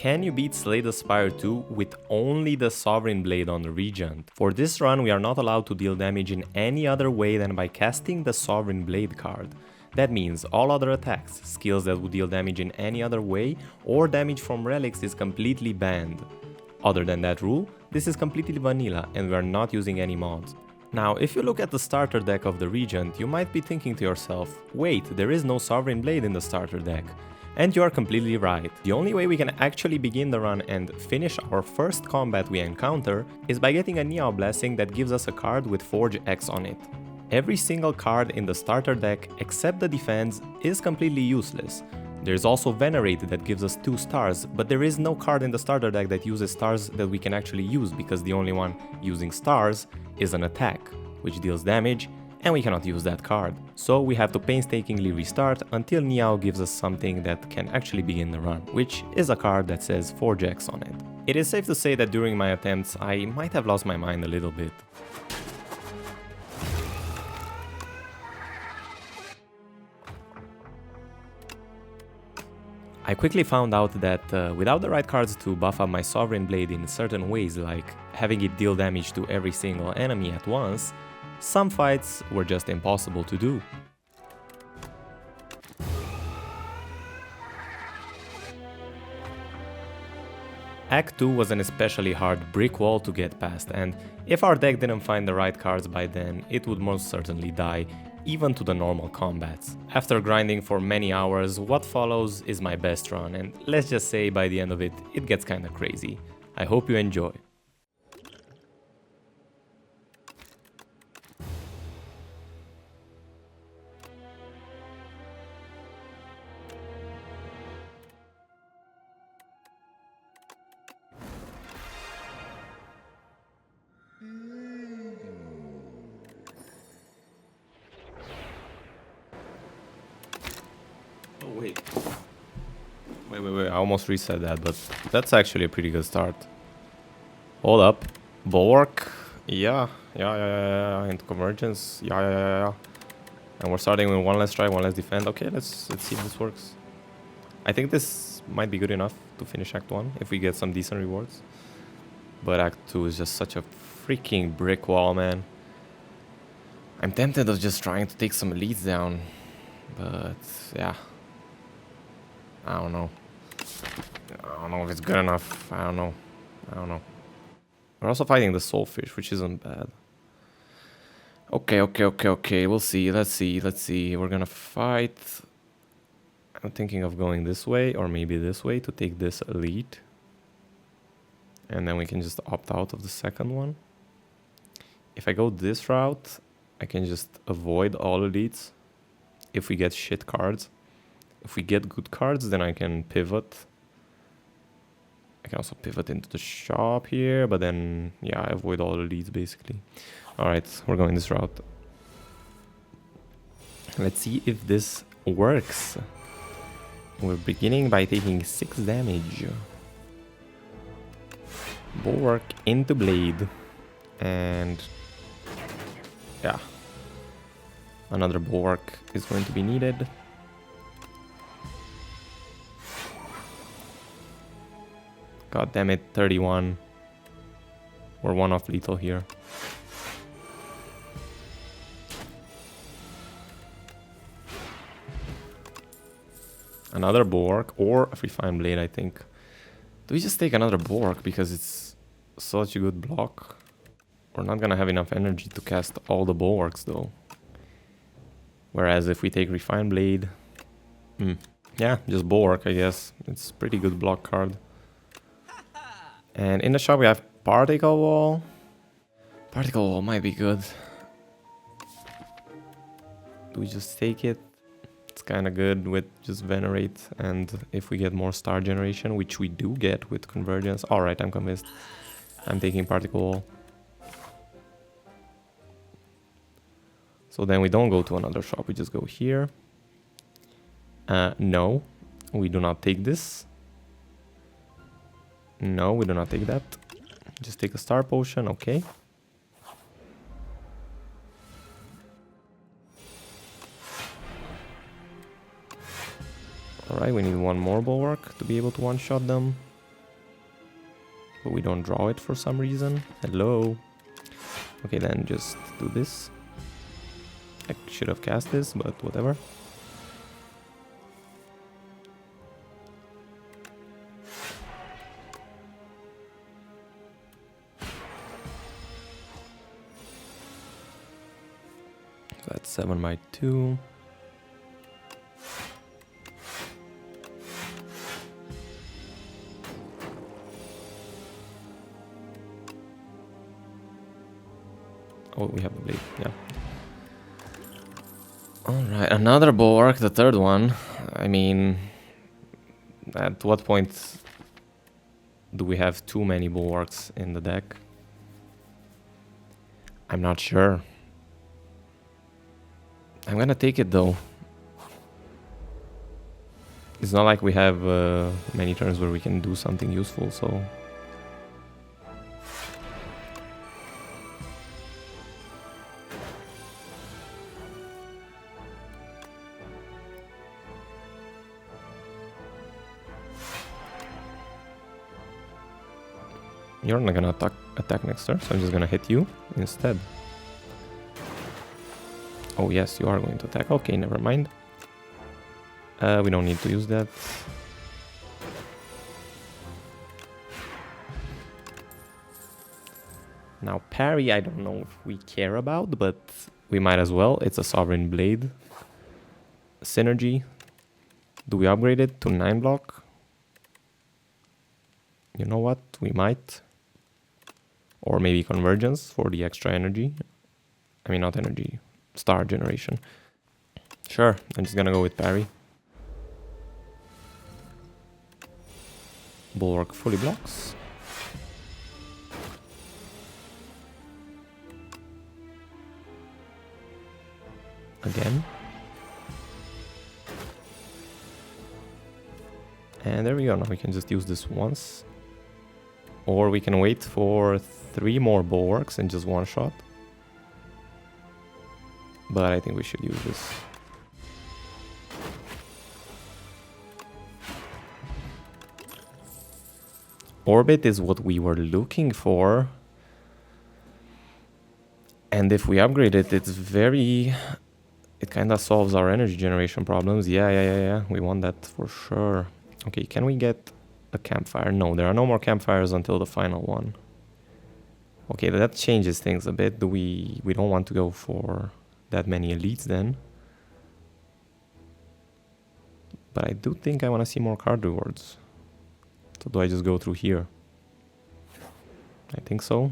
Can you beat Slay the Spire 2 with only the Sovereign Blade on the Regent? For this run we are not allowed to deal damage in any other way than by casting the Sovereign Blade card. That means all other attacks, skills that would deal damage in any other way, or damage from relics is completely banned. Other than that rule, this is completely vanilla and we are not using any mods. Now, if you look at the starter deck of the Regent, you might be thinking to yourself, wait, there is no Sovereign Blade in the starter deck. And you are completely right. The only way we can actually begin the run and finish our first combat we encounter is by getting a Niao Blessing that gives us a card with Forge X on it. Every single card in the starter deck, except the defense, is completely useless. There's also Venerate that gives us 2 stars, but there is no card in the starter deck that uses stars that we can actually use because the only one using stars is an attack, which deals damage, and we cannot use that card. So we have to painstakingly restart until Niao gives us something that can actually begin the run, which is a card that says Forge X on it. It is safe to say that during my attempts I might have lost my mind a little bit. I quickly found out that without the right cards to buff up my Sovereign Blade in certain ways, like having it deal damage to every single enemy at once, some fights were just impossible to do. Act 2 was an especially hard brick wall to get past, and if our deck didn't find the right cards by then, it would most certainly die, even to the normal combats. After grinding for many hours, what follows is my best run, and let's just say by the end of it, it gets kinda crazy. I hope you enjoy. Oh, wait, I almost reset that, but that's actually a pretty good start. Hold up. Bulwark. Yeah. Into Convergence. Yeah. And we're starting with one less try, one less defend. Okay, let's see if this works. I think this might be good enough to finish Act 1 if we get some decent rewards. But Act 2 is just such a freaking brick wall, man. I'm tempted of just trying to take some elites down. But yeah. I don't know if it's good enough. I don't know. We're also fighting the Soulfish, which isn't bad. Okay. We'll see. Let's see. We're gonna fight. I'm thinking of going this way or maybe this way to take this elite. And then we can just opt out of the second one. If I go this route, I can just avoid all elites if we get shit cards. If we get good cards, then I can pivot. I can also pivot into the shop here, but then, yeah, I avoid all the leads, basically. Alright, we're going this route. Let's see if this works. We're beginning by taking 6 damage. Bulwark into Blade. And, yeah. Another Bulwark is going to be needed. God damn it, 31. We're 1 off lethal here. Another Bulwark or a Refined Blade, I think. Do we just take another Bulwark because it's such a good block? We're not gonna have enough energy to cast all the Bulwarks though. Whereas if we take Refined Blade... yeah, just Bulwark, I guess. It's a pretty good block card. And in the shop we have Particle Wall. Particle Wall might be good. Do we just take it? It's kind of good with just Venerate, and if we get more star generation, which we do get with Convergence. Alright, I'm convinced. I'm taking Particle Wall. So then we don't go to another shop, we just go here. No, we do not take this. No, we do not take that. Just take a star potion, okay. Alright, we need one more Bulwark to be able to one-shot them. but we don't draw it for some reason. Hello. Okay, then just do this. I should have cast this, but whatever. So that's 7 by 2. Oh, we have the blade, yeah. Alright, another bulwark, the third one. I mean, at what point do we have too many bulwarks in the deck? I'm not sure. I'm gonna take it though. It's not like we have many turns where we can do something useful, so... You're not gonna attack next turn, so I'm just gonna hit you instead. Oh yes, you are going to attack. Okay, never mind. We don't need to use that. Now parry, I don't know if we care about, but we might as well. It's a Sovereign Blade. Synergy. Do we upgrade it to 9 block? You know what? We might. Or maybe Convergence for the extra energy. I mean, not energy. Star generation. Sure, I'm just gonna go with parry. Bulwark fully blocks. Again. And there we go, now we can just use this once. Or we can wait for 3 more bulwarks in just one shot. But I think we should use this. Orbit is what we were looking for. And if we upgrade it, it's very... It kind of solves our energy generation problems. Yeah. We want that for sure. Okay, can we get a campfire? No, there are no more campfires until the final one. Okay, that changes things a bit. We don't want to go for that many elites then. But I do think I want to see more card rewards. So do I just go through here? I think so.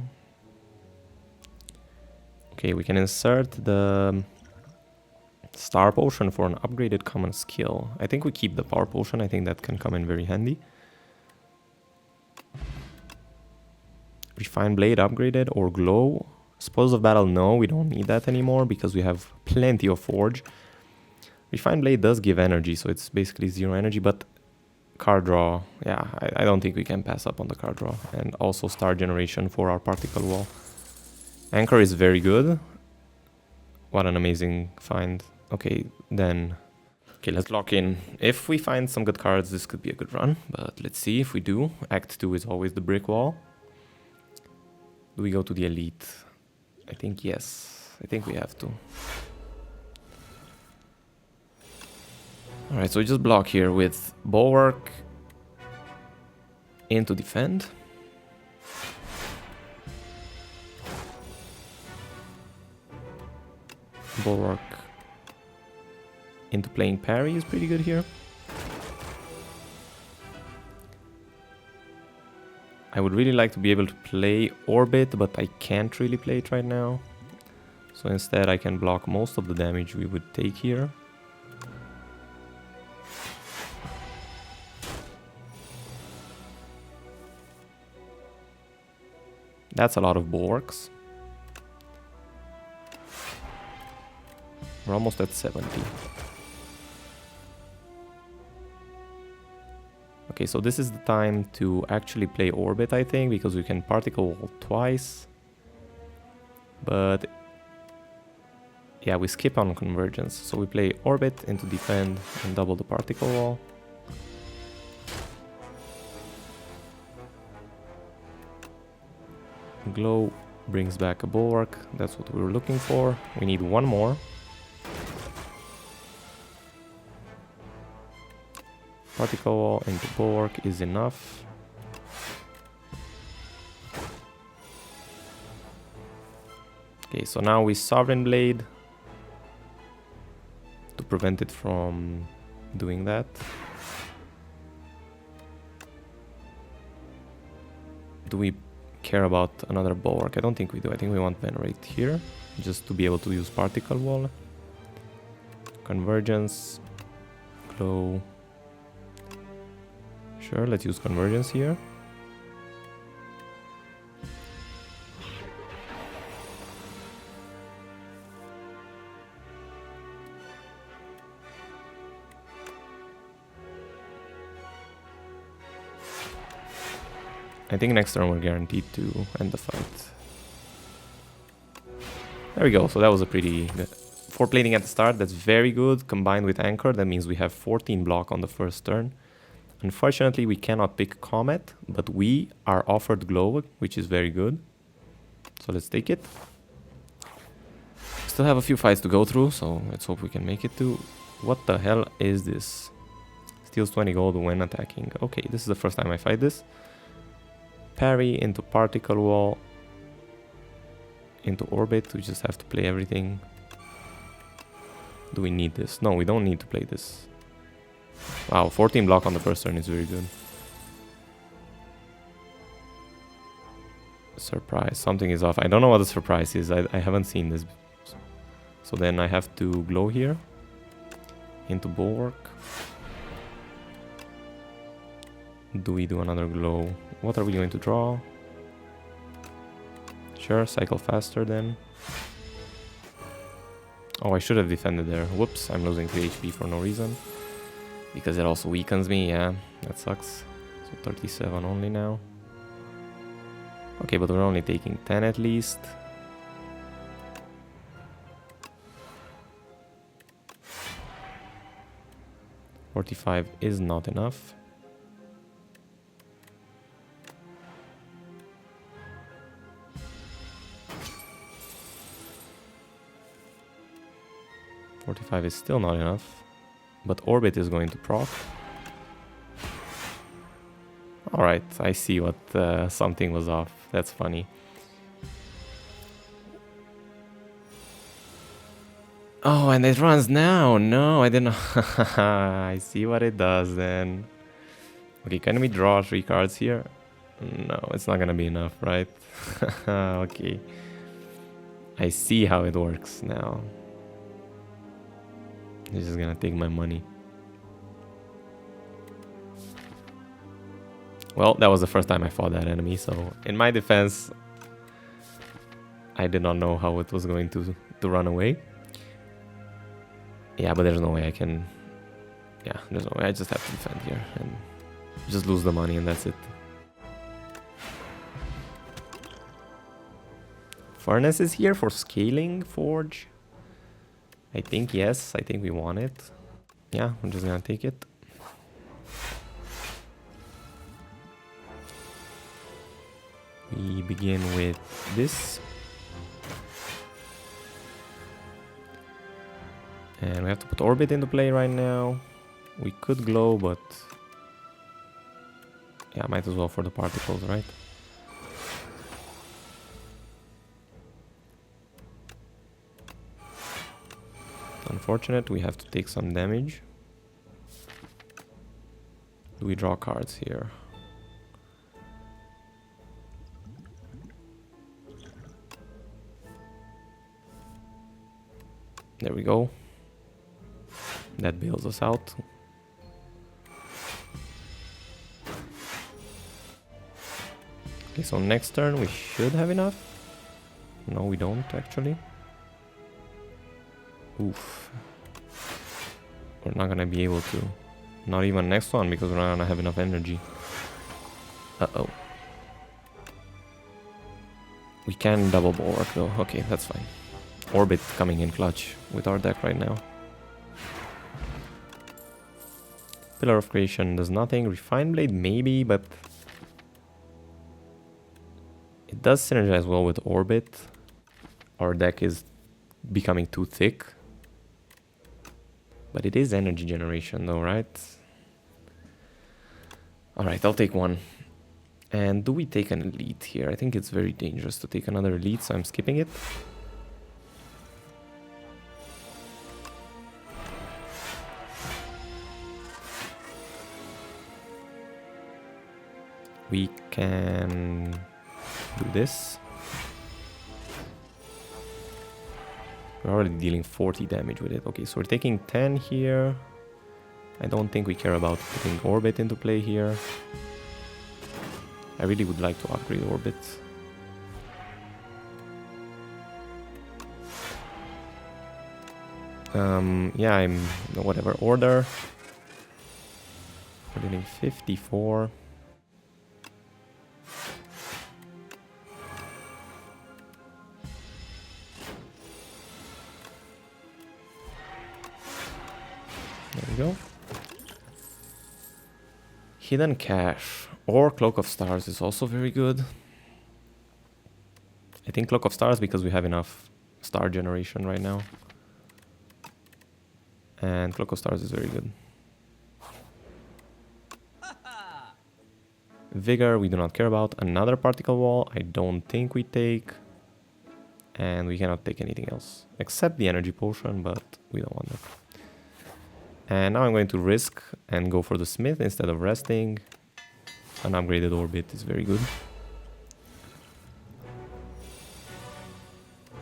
Okay, we can insert the Star Potion for an upgraded common skill. I think we keep the Power Potion. I think that can come in very handy. Refined Blade upgraded or Glow. Spoils of Battle, no, we don't need that anymore because we have plenty of Forge. Refined Blade does give energy, so it's basically 0 energy, but card draw, yeah, I don't think we can pass up on the card draw. And also Star Generation for our Particle Wall. Anchor is very good. What an amazing find. Okay, then... Okay, let's lock in. If we find some good cards, this could be a good run, but let's see if we do. Act 2 is always the brick wall. Do we go to the Elite? I think yes. I think we have to. Alright, so we just block here with Bulwark into defend. Bulwark into playing parry is pretty good here. I would really like to be able to play Orbit, but I can't really play it right now. So instead I can block most of the damage we would take here. That's a lot of bulwarks. We're almost at 70. Okay, so this is the time to actually play Orbit, I think, because we can Particle Wall twice. But yeah, we skip on Convergence. So we play Orbit into defend and double the Particle Wall. Glow brings back a bulwark. That's what we were looking for. We need one more. Particle wall into bulwark is enough. Okay, so now we Sovereign Blade to prevent it from doing that. Do we care about another bulwark? I don't think we do. I think we want Venerate here, just to be able to use Particle Wall. Convergence. Glow. Sure, let's use Convergence here. I think next turn we're guaranteed to end the fight. There we go, so that was a pretty... 4 plating at the start, that's very good. Combined with Anchor, that means we have 14 block on the first turn. Unfortunately, we cannot pick Comet, but we are offered Glow, which is very good. So let's take it. Still have a few fights to go through, so let's hope we can make it to... What the hell is this? Steals 20 gold when attacking. Okay, this is the first time I fight this. Parry into Particle Wall, into Orbit. We just have to play everything. Do we need this? No, we don't need to play this. Wow, 14 block on the first turn is very good. Surprise, something is off. I don't know what the surprise is. I haven't seen this. So then I have to Glow here. Into Bulwark. Do we do another Glow? What are we going to draw? Sure, cycle faster then. Oh, I should have defended there. Whoops, I'm losing 3 HP for no reason. Because it also weakens me, yeah, that sucks. So 37 only now. Okay, but we're only taking 10 at least. $45 is not enough. $45 is still not enough, but Orbit is going to proc. Alright, I see what something was off. That's funny. Oh, and it runs now. No, I didn't. I see what it does then. Okay, can we draw 3 cards here? No, it's not gonna be enough, right? Okay. I see how it works now. This is gonna take my money. Well, that was the first time I fought that enemy, so in my defense, I did not know how it was going to run away. Yeah, but there's no way I can... Yeah, there's no way. I just have to defend here and just lose the money and that's it. Furnace is here for scaling Forge. I think yes, I think we want it. Yeah, I'm just gonna take it. We begin with this. And we have to put Orbit into play right now. We could Glow, but... Yeah, might as well for the particles, right? Unfortunate, we have to take some damage. Do we draw cards here? There we go. That bails us out. Okay, so next turn we should have enough. No, we don't actually. Oof. We're not gonna be able to. Not even next one because we're not gonna have enough energy. Uh-oh. We can double bulwark though. Okay, that's fine. Orbit coming in clutch with our deck right now. Pillar of Creation does nothing. Refine Blade maybe, but it It does synergize well with Orbit. Our deck is becoming too thick. But it is energy generation though, right? Alright, I'll take one. And do we take an elite here? I think it's very dangerous to take another elite, so I'm skipping it. We can do this. We're already dealing 40 damage with it. Okay, so we're taking 10 here. I don't think we care about putting Orbit into play here. I really would like to upgrade Orbit. Yeah, I'm whatever order. We're dealing 54. There we go. Hidden Cache or Cloak of Stars is also very good. I think Cloak of Stars because we have enough star generation right now. And Cloak of Stars is very good. Vigor we do not care about. Another Particle Wall I don't think we take. And we cannot take anything else. Except the Energy Potion, but we don't want that. And now I'm going to risk and go for the Smith instead of resting. An upgraded Orbit is very good.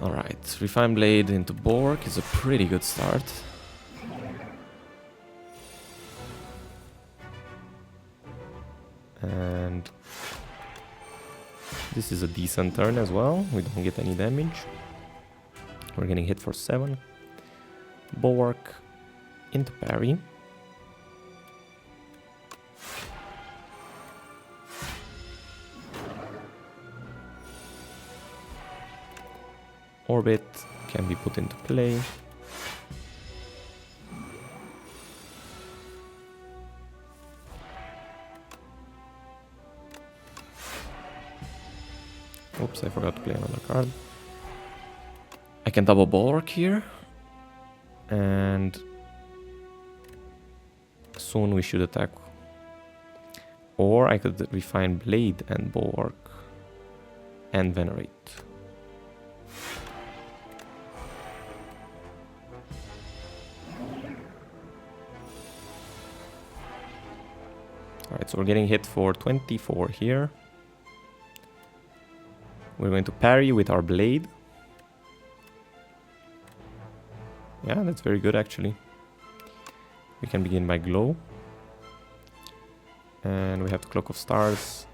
Alright, Refined Blade into Bork is a pretty good start. And this is a decent turn as well. We don't get any damage. We're getting hit for 7. Bork into parry. Orbit can be put into play. Oops, I forgot to play another card. I can double Bulwark here. And soon we should attack. Or I could refine Blade and Bulwark and Venerate. Alright, so we're getting hit for 24 here. We're going to parry with our Blade. Yeah, that's very good actually. We can begin by Glow. And we have the Cloak of Stars.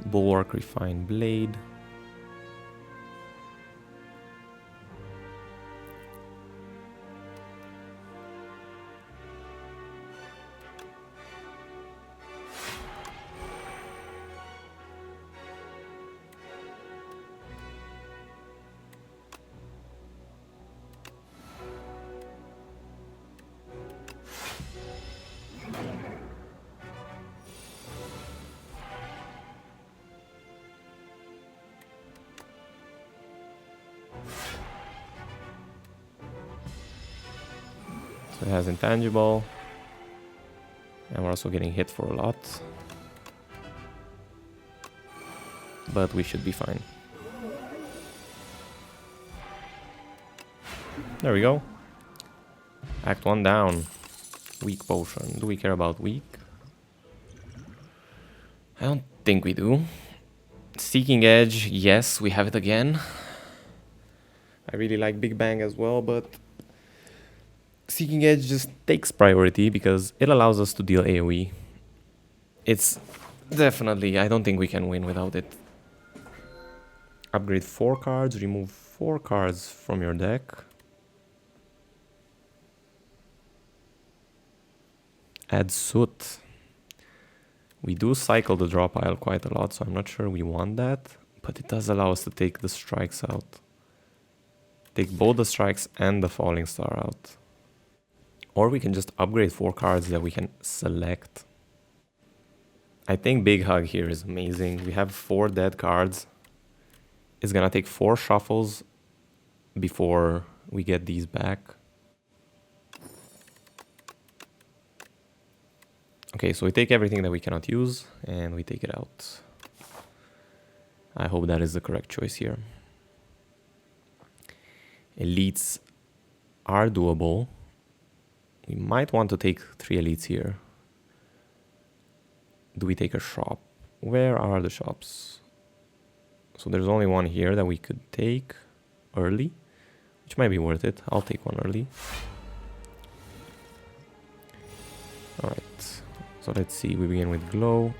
Bulwark, Refined Blade. So it has Intangible. And we're also getting hit for a lot. But we should be fine. There we go. Act 1 down. Weak potion. Do we care about weak? I don't think we do. Seeking Edge, yes, we have it again. I really like Big Bang as well, but Seeking Edge just takes priority because it allows us to deal AoE. It's definitely, I don't think we can win without it. Upgrade 4 cards, remove 4 cards from your deck. Add Soot. We do cycle the draw pile quite a lot, so I'm not sure we want that. But it does allow us to take the strikes out. Take both the strikes and the falling star out. Or we can just upgrade 4 cards that we can select. I think Big Hug here is amazing. We have 4 dead cards. It's gonna take 4 shuffles before we get these back. Okay, so we take everything that we cannot use and we take it out. I hope that is the correct choice here. Elites are doable. We might want to take 3 elites here. Do we take a shop? Where are the shops? So there's only one here that we could take early, which might be worth it. I'll take one early. Alright, so let's see. We begin with Glow.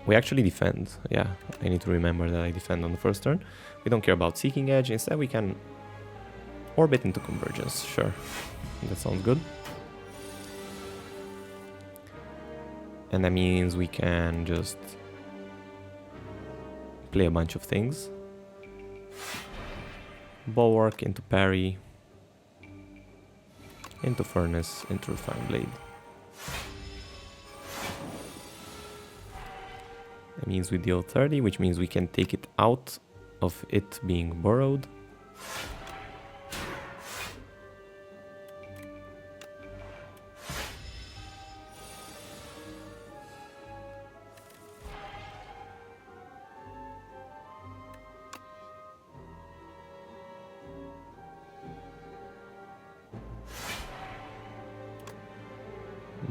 We actually defend. Yeah, I need to remember that I defend on the first turn. We don't care about Seeking Edge. Instead, we can orbit into Convergence. Sure, that sounds good. And that means we can just play a bunch of things. Bulwark into Parry, into Furnace, into Refined Blade. That means we deal 30, which means we can take it out of it being burrowed.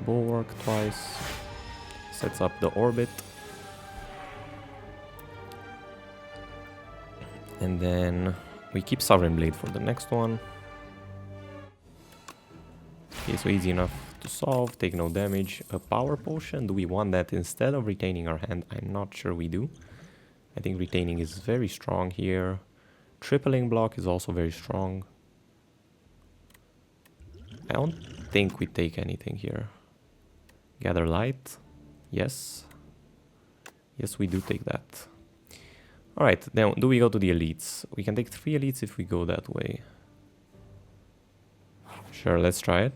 Bulwark twice, sets up the orbit, and then we keep Sovereign Blade for the next one. Okay, so easy enough to solve, take no damage. A Power Potion, do we want that instead of retaining our hand? I'm not sure we do. I think retaining is very strong here. Tripling block is also very strong. I don't think we take anything here. Gather Light, yes. Yes, we do take that. Alright, then do we go to the elites? We can take 3 elites if we go that way. Sure, let's try it.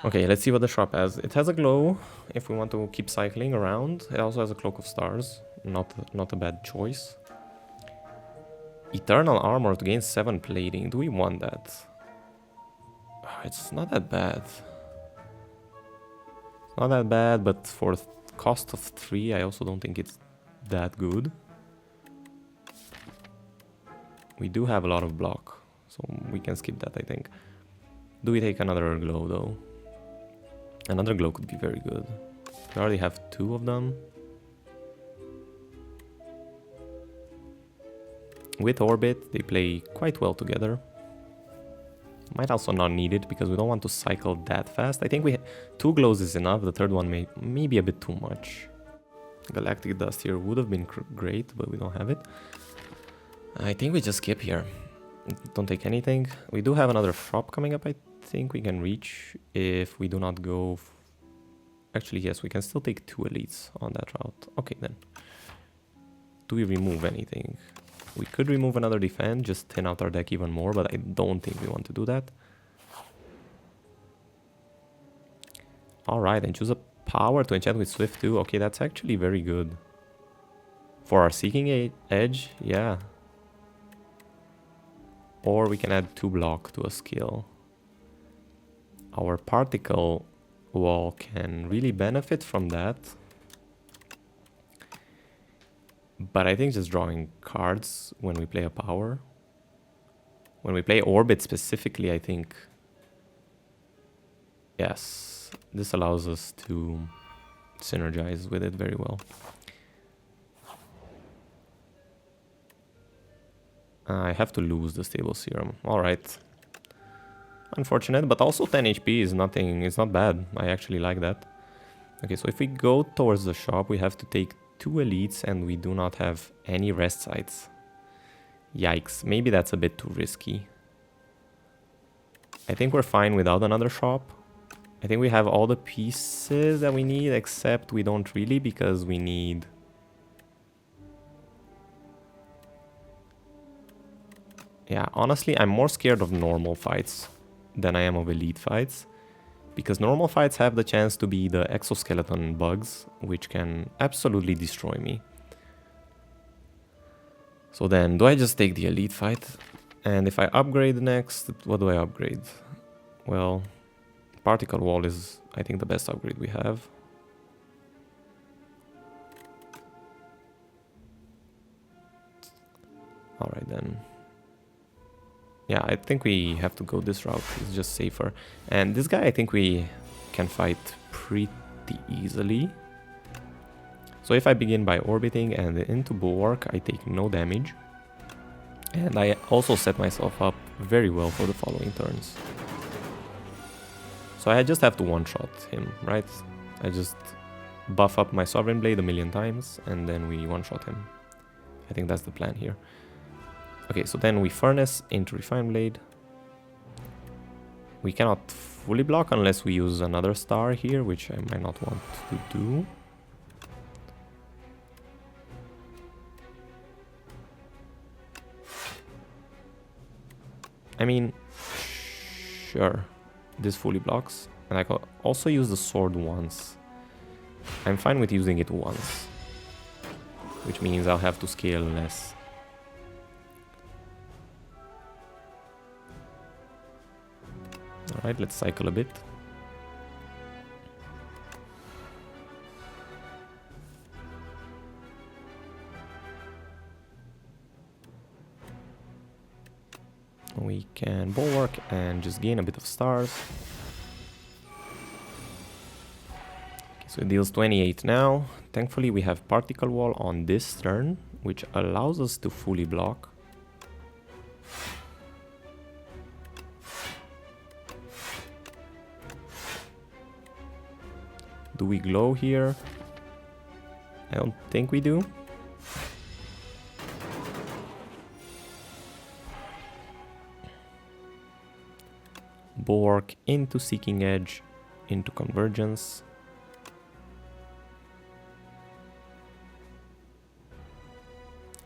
Okay, let's see what the shop has. It has a glow, if we want to keep cycling around. It also has a Cloak of Stars, not a bad choice. Eternal Armor to gain 7 plating, do we want that? It's not that bad. Not that bad, but for cost of 3, I also don't think it's that good. We do have a lot of block, so we can skip that, I think. Do we take another glow, though? Another glow could be very good. We already have 2 of them. With Orbit, they play quite well together. Might also not need it because we don't want to cycle that fast. I think 2 glows is enough. The third one may be a bit too much. Galactic Dust here would have been great, but we don't have it. I think we just skip here. Don't take anything. We do have another shop coming up. I think we can reach if we do not go. Actually, yes, we can still take 2 elites on that route. Okay, then. Do we remove anything? We could remove another defend, just thin out our deck even more, but I don't think we want to do that. Alright, and choose a power to enchant with Swift too. Okay, that's actually very good. For our Seeking Edge, yeah. Or we can add 2 block to a skill. Our Particle Wall can really benefit from that. But I think just drawing cards when we play a power. When we play Orbit specifically, I think... Yes, this allows us to synergize with it very well. I have to lose the Stable Serum. Alright. Unfortunate, but also 10 HP is nothing, it's not bad. I actually like that. Okay, so if we go towards the shop, we have to take 2 elites and we do not have any rest sites. Yikes, maybe that's a bit too risky. I think we're fine without another shop. I think we have all the pieces that we need, except we don't really, because we need... Yeah, honestly, I'm more scared of normal fights than I am of elite fights, because normal fights have the chance to be the exoskeleton bugs, which can absolutely destroy me. So then, do I just take the elite fight? And if I upgrade next, what do I upgrade? Well, particle wall is, I think, the best upgrade we have. Alright then. Yeah, I think we have to go this route. It's just safer. And this guy, I think we can fight pretty easily. So if I begin by orbiting and into bulwark, I take no damage. And I also set myself up very well for the following turns. So I just have to one-shot him, right? I just buff up my Sovereign Blade 1,000,000 times, and then we one-shot him. I think that's the plan here. Okay, so then we Furnace into Refined Blade. We cannot fully block unless we use another star here, which I might not want to do. I mean, sure, this fully blocks. And I can also use the sword once. I'm fine with using it once, which means I'll have to scale less. Alright, let's cycle a bit. We can bulwark and just gain a bit of stars. Okay, so it deals 28 now. Thankfully we have particle wall on this turn, which allows us to fully block. Do we glow here? I don't think we do. Bulwark into Seeking Edge, into Convergence.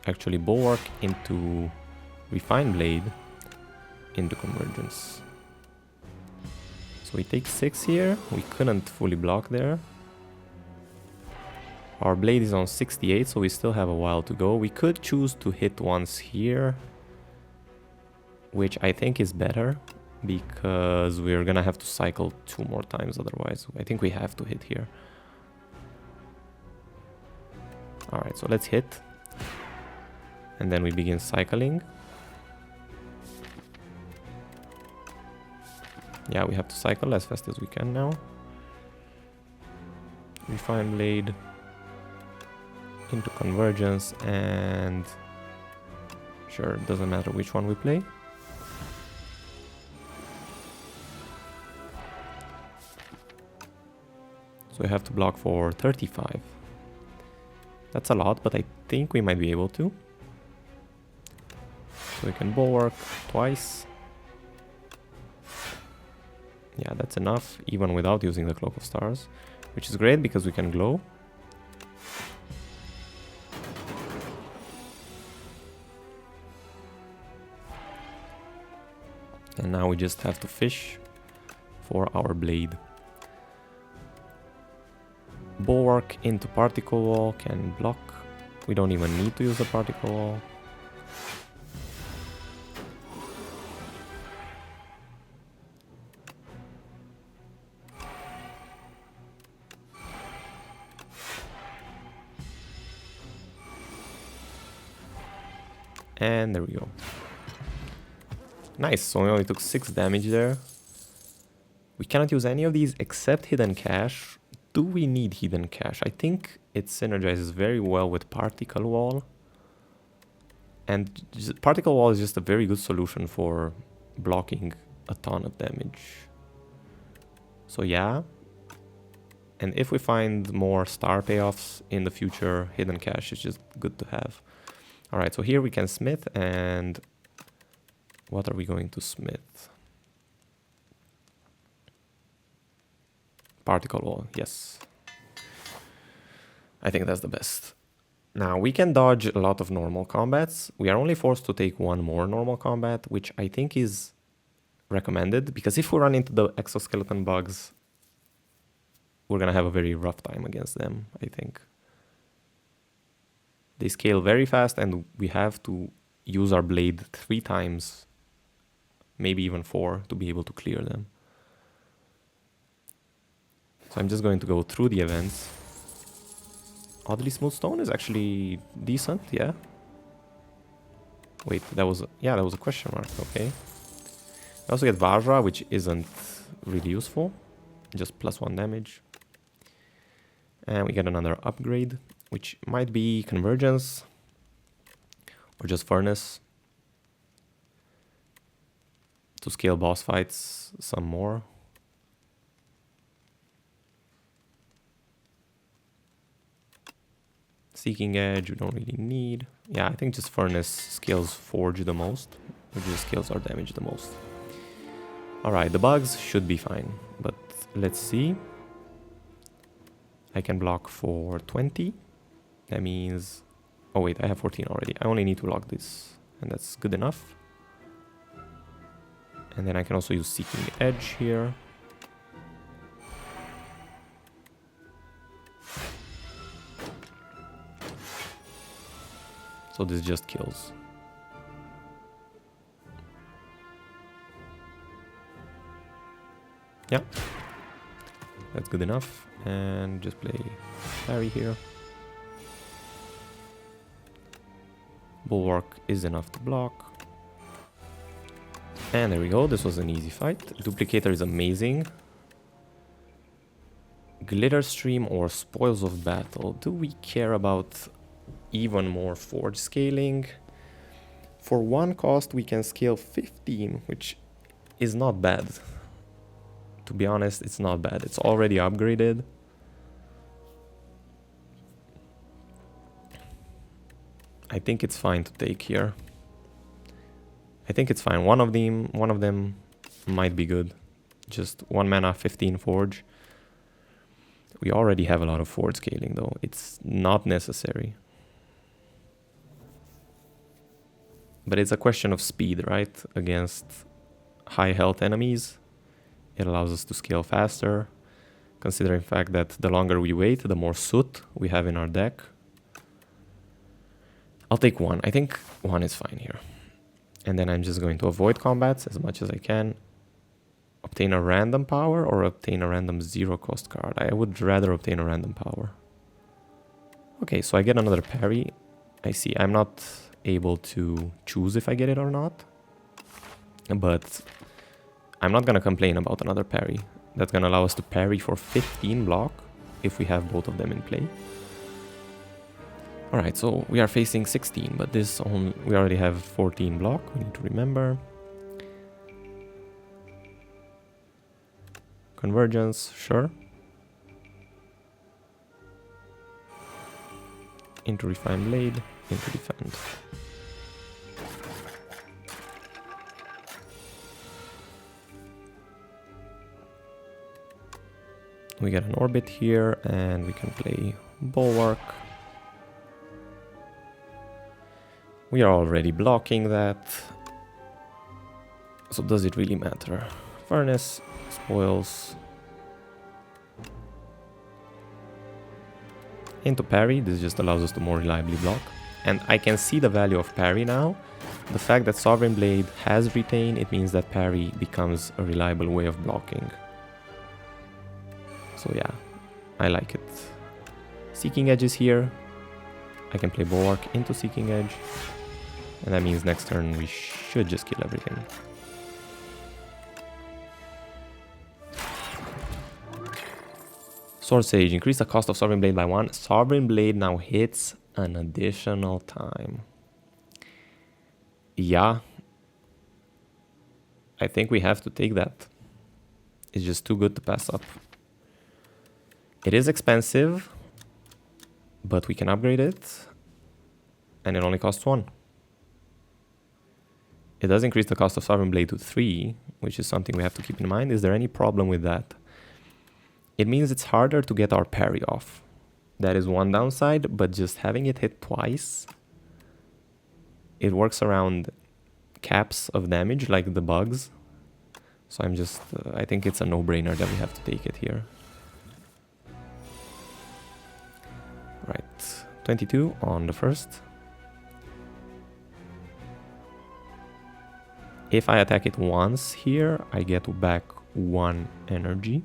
Actually, Bulwark into Refined Blade, into Convergence. So we take 6 here. We couldn't fully block there. Our blade is on 68, so we still have a while to go. We could choose to hit once here, which I think is better, because we're gonna have to cycle 2 more times otherwise. I think we have to hit here. Alright, so let's hit. And then we begin cycling. Yeah, we have to cycle as fast as we can now. Refine Blade into Convergence, and sure, it doesn't matter which one we play. So we have to block for 35. That's a lot, but I think we might be able to. So we can bulwark twice. Yeah, that's enough, even without using the Cloak of Stars, which is great because we can glow. And now we just have to fish for our blade. Bulwark into Particle Wall can block. We don't even need to use the Particle Wall. And there we go. Nice, so we only took 6 damage there. We cannot use any of these except Hidden Cache. Do we need Hidden Cache? I think it synergizes very well with Particle Wall. And Particle Wall is just a very good solution for blocking a ton of damage. So yeah. And if we find more star payoffs in the future, Hidden Cache is just good to have. Alright, so here we can smith, and what are we going to smith? Particle wall, yes. I think that's the best. Now, we can dodge a lot of normal combats. We are only forced to take one more normal combat, which I think is recommended, because if we run into the exoskeleton bugs, we're gonna have a very rough time against them, I think. They scale very fast, and we have to use our blade 3 times, maybe even 4, to be able to clear them. So I'm just going to go through the events. Oddly smooth stone is actually decent, yeah. Wait, that was a question mark, okay. We also get Vajra, which isn't really useful, just +1 damage. And we get another upgrade, which might be Convergence, or just Furnace, to scale boss fights some more. Seeking Edge, we don't really need. Yeah, I think just Furnace scales Forge the most, which just scales our damage the most. Alright, the bugs should be fine, but let's see. I can block for 20. That means... Oh wait, I have 14 already. I only need to lock this, and that's good enough. And then I can also use Seeking Edge here. So this just kills. Yeah, that's good enough. And just play parry here. Bulwark is enough to block. And there we go, this was an easy fight. Duplicator is amazing. Glitter Stream or Spoils of Battle. Do we care about even more Forge scaling? For 1 cost we can scale 15, which is not bad. To be honest, it's not bad. It's already upgraded. I think it's fine to take here. I think it's fine. One of them might be good. Just 1 mana, 15 Forge. We already have a lot of Forge scaling though. It's not necessary. But it's a question of speed, right? Against high health enemies. It allows us to scale faster, considering the fact that the longer we wait, the more soot we have in our deck. I'll take 1. I think 1 is fine here. And then I'm just going to avoid combats as much as I can. Obtain a random power or obtain a random 0 cost card. I would rather obtain a random power. Okay, so I get another parry. I see, I'm not able to choose if I get it or not. But I'm not gonna complain about another parry. That's gonna allow us to parry for 15 block if we have both of them in play. Alright, so we are facing 16, but we already have 14 block, we need to remember. Convergence, sure. Into Refined Blade, into Defend. We get an Orbit here, and we can play Bulwark. We are already blocking that. So does it really matter? Furnace, Spoils. Into parry, this just allows us to more reliably block. And I can see the value of parry now. The fact that Sovereign Blade has retain, it means that parry becomes a reliable way of blocking. So yeah, I like it. Seeking Edge is here. I can play Bulwark into Seeking Edge. And that means next turn we should just kill everything. Sword Sage, increase the cost of Sovereign Blade by 1. Sovereign Blade now hits an additional time. Yeah. I think we have to take that. It's just too good to pass up. It is expensive, but we can upgrade it. And it only costs 1. It does increase the cost of Sovereign Blade to 3, which is something we have to keep in mind. Is there any problem with that? It means it's harder to get our parry off. That is one downside, but just having it hit twice, it works around caps of damage like the bugs. So I'm just, I think it's a no-brainer that we have to take it here. Right, 22 on the first. If I attack it once here, I get back 1 energy.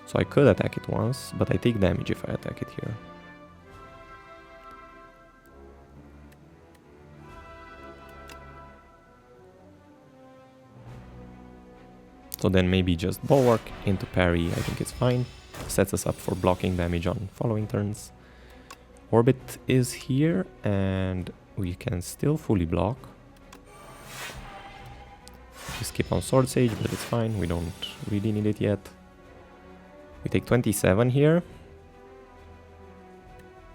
So I could attack it once, but I take damage if I attack it here. So then maybe just Bulwark into parry, I think it's fine. Sets us up for blocking damage on following turns. Orbit is here and we can still fully block. We skip on Sword Sage, but it's fine, we don't really need it yet. We take 27 here.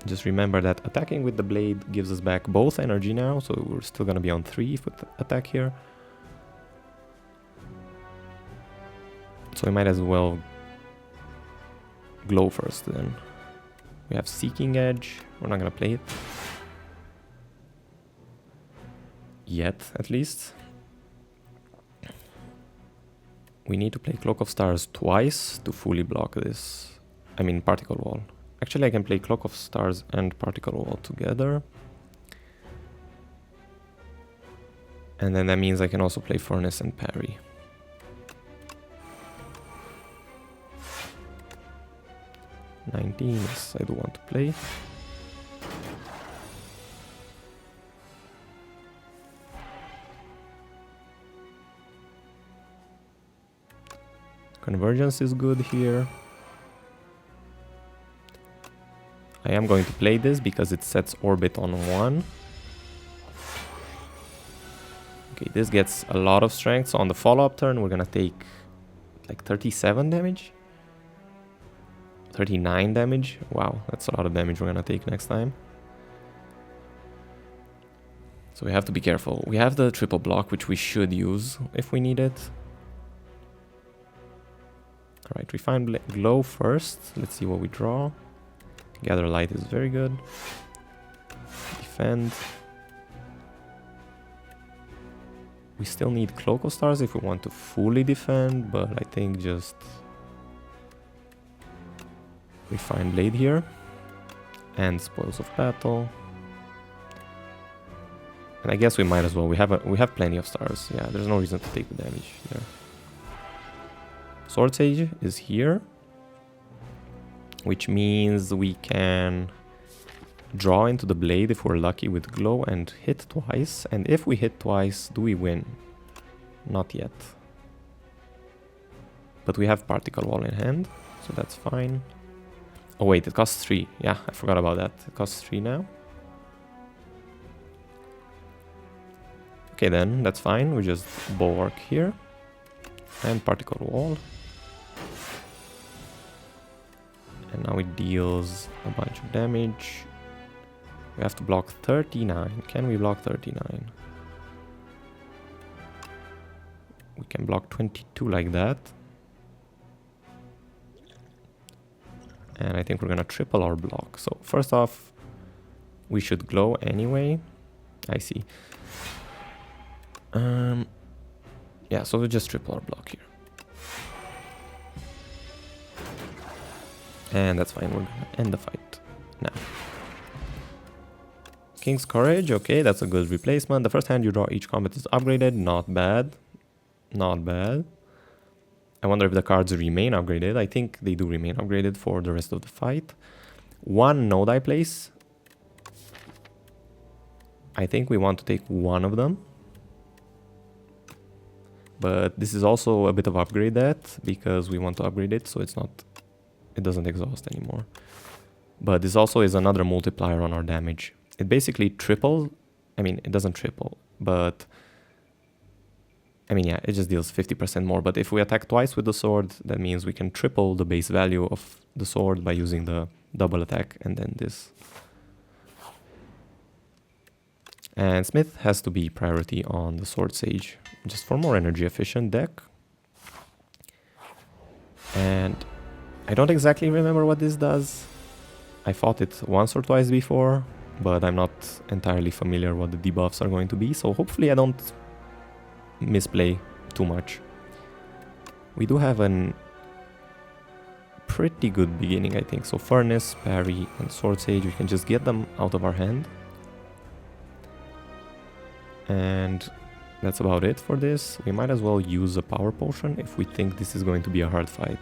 Just remember that attacking with the blade gives us back both energy now, so we're still gonna be on 3 if we attack here. So we might as well glow first then. We have Seeking Edge, we're not gonna play it. Yet, at least. We need to play Cloak of Stars twice to fully block this. I mean, Particle Wall. Actually, I can play Cloak of Stars and Particle Wall together. And then that means I can also play Furnace and Parry. Yes, I do want to play. Convergence is good here. I am going to play this because it sets Orbit on 1. Okay, this gets a lot of strength, so on the follow-up turn we're gonna take like 37 damage. 39 damage. Wow, that's a lot of damage we're gonna take next time. So we have to be careful. We have the triple block, which we should use if we need it. Alright, Refine Glow first. Let's see what we draw. Gather Light is very good. Defend. We still need Cloak of Stars if we want to fully defend, but I think just Refine Blade here. And Spoils of Battle. And I guess we might as well. We have plenty of stars. Yeah, there's no reason to take the damage there. Sword Sage is here, which means we can draw into the blade if we're lucky with glow and hit twice. And if we hit twice, do we win? Not yet. But we have Particle Wall in hand, so that's fine. Oh wait, it costs 3. Yeah, I forgot about that. It costs 3 now. Okay then, that's fine. We just Bulwark here. And Particle Wall. And now it deals a bunch of damage. We have to block 39. Can we block 39? We can block 22 like that. And I think we're gonna triple our block. So first off, we should glow anyway. I see. Yeah, so we'll just triple our block here. And that's fine, we're gonna end the fight now. King's Courage, okay, that's a good replacement. The first hand you draw each combat is upgraded, not bad. Not bad. I wonder if the cards remain upgraded. I think they do remain upgraded for the rest of the fight. 1 node I place. I think we want to take 1 of them. But this is also a bit of upgrade that, because we want to upgrade it so it's not, it doesn't exhaust anymore. But this also is another multiplier on our damage. It basically triples, I mean it doesn't triple, but I mean yeah, it just deals 50% more. But if we attack twice with the sword, that means we can triple the base value of the sword by using the double attack and then this. And Smith has to be priority on the Sword Sage, just for more energy efficient deck. And I don't exactly remember what this does. I fought it once or twice before, but I'm not entirely familiar what the debuffs are going to be, so hopefully I don't misplay too much. We do have a pretty good beginning, I think. So Furnace, Parry, and Sword Sage, we can just get them out of our hand. And that's about it for this. We might as well use a power potion if we think this is going to be a hard fight.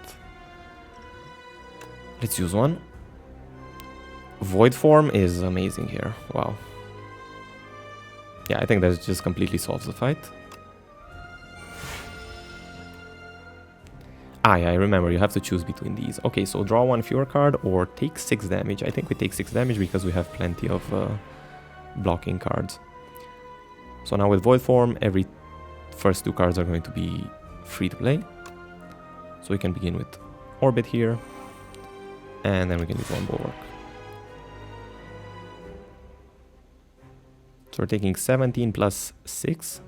Let's use one. Void form is amazing here. Wow. Yeah, I think that just completely solves the fight. Ah, yeah, I remember, you have to choose between these. Okay, so draw one fewer card or take 6 damage. I think we take 6 damage because we have plenty of blocking cards. So now with Void Form, every first 2 cards are going to be free to play. So we can begin with Orbit here, and then we can use one Bulwark. So we're taking 17 plus 6.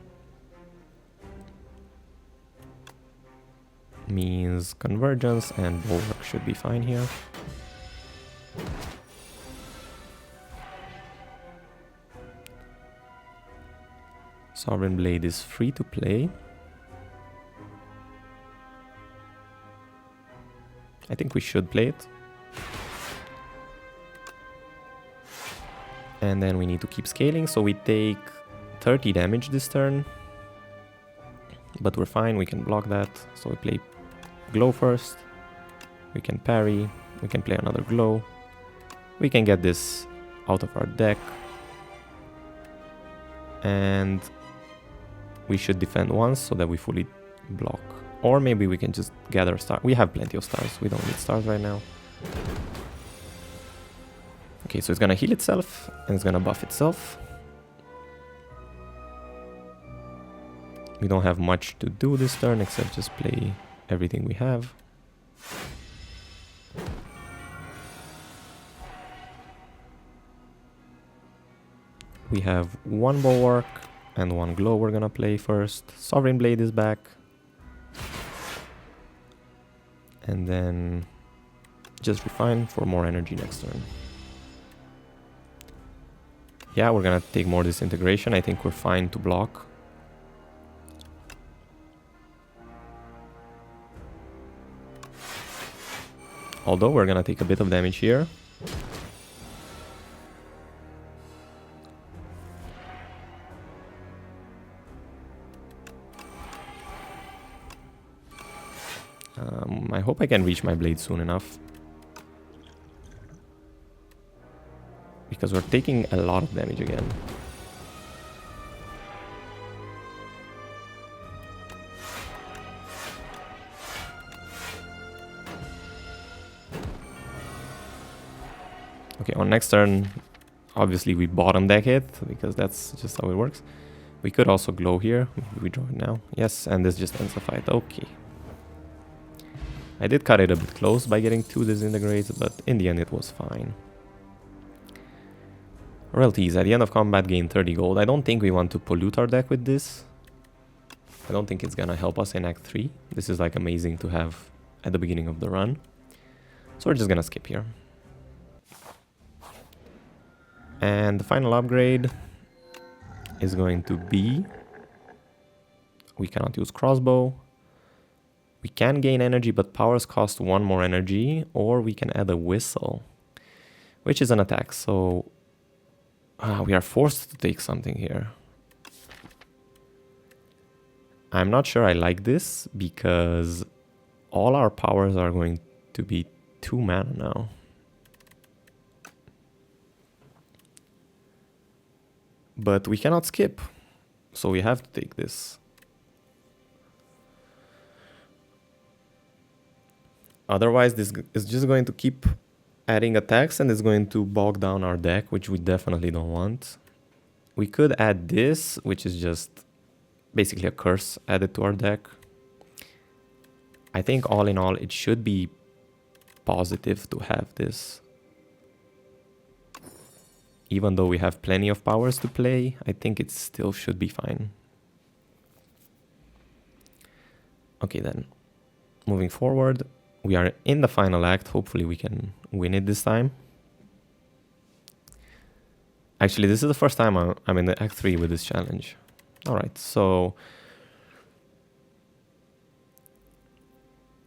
Means Convergence and Bulwark should be fine here. Sovereign Blade is free to play. I think we should play it. And then we need to keep scaling, so we take 30 damage this turn. But we're fine, we can block that. So we play Glow first. We can parry. We can play another Glow. We can get this out of our deck. And we should defend once so that we fully block. Or maybe we can just gather stars. We have plenty of stars. We don't need stars right now. Okay, so it's gonna heal itself and it's gonna buff itself. We don't have much to do this turn except just play everything we have. We have one Bulwark and one Glow we're gonna play first. Sovereign Blade is back. And then just refine for more energy next turn. Yeah, we're gonna take more disintegration. I think we're fine to block. Although we're gonna take a bit of damage here. I hope I can reach my blade soon enough. Because we're taking a lot of damage again. Okay, on next turn, obviously we bottom deck it, because that's just how it works. We could also Glow here. Maybe we draw it now. Yes, and this just ends the fight. Okay. I did cut it a bit close by getting 2 disintegrates, but in the end it was fine. Royalties, at the end of combat gain 30 gold. I don't think we want to pollute our deck with this. I don't think it's gonna help us in Act 3. This is like amazing to have at the beginning of the run. So we're just gonna skip here. And the final upgrade is going to be... We cannot use crossbow. We can gain energy, but powers cost 1 more energy, or we can add a whistle, which is an attack, so we are forced to take something here. I'm not sure I like this, because all our powers are going to be 2 mana now. But we cannot skip, so we have to take this. Otherwise, this is just going to keep adding attacks and it's going to bog down our deck, which we definitely don't want. We could add this, which is just basically a curse added to our deck. I think all in all, it should be positive to have this. Even though we have plenty of powers to play, I think it still should be fine. Okay then, moving forward, We are in the final act. Hopefully we can win it this time. Actually, this is the first time I'm in the Act 3 with this challenge. Alright, so...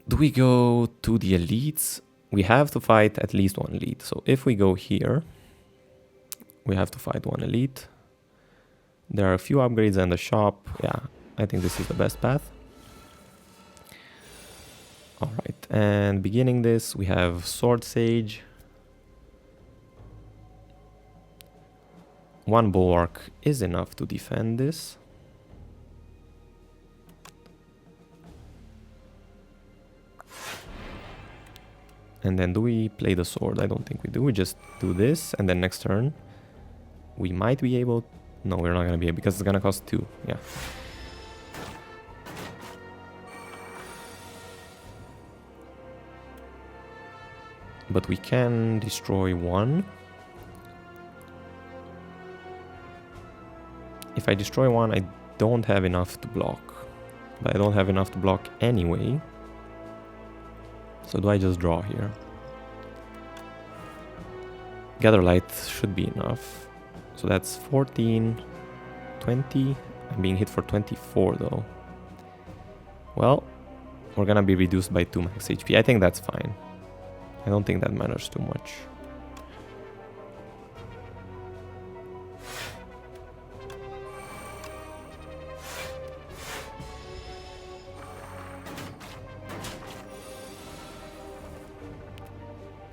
do we go to the elites? We have to fight at least one elite. So if we go here, we have to fight one elite. There are a few upgrades in the shop. Yeah, I think this is the best path. Alright, and beginning this, we have Sword Sage. One bulwark is enough to defend this. And then do we play the sword? I don't think we do. We just do this, and then next turn we might be able... no, we're not gonna be able, because it's gonna cost 2. Yeah. But we can destroy one. If I destroy one, I don't have enough to block. But I don't have enough to block anyway. So do I just draw here? Gather Light should be enough. So that's 14, 20. I'm being hit for 24 though. Well, we're gonna be reduced by 2 max HP. I think that's fine. I don't think that matters too much.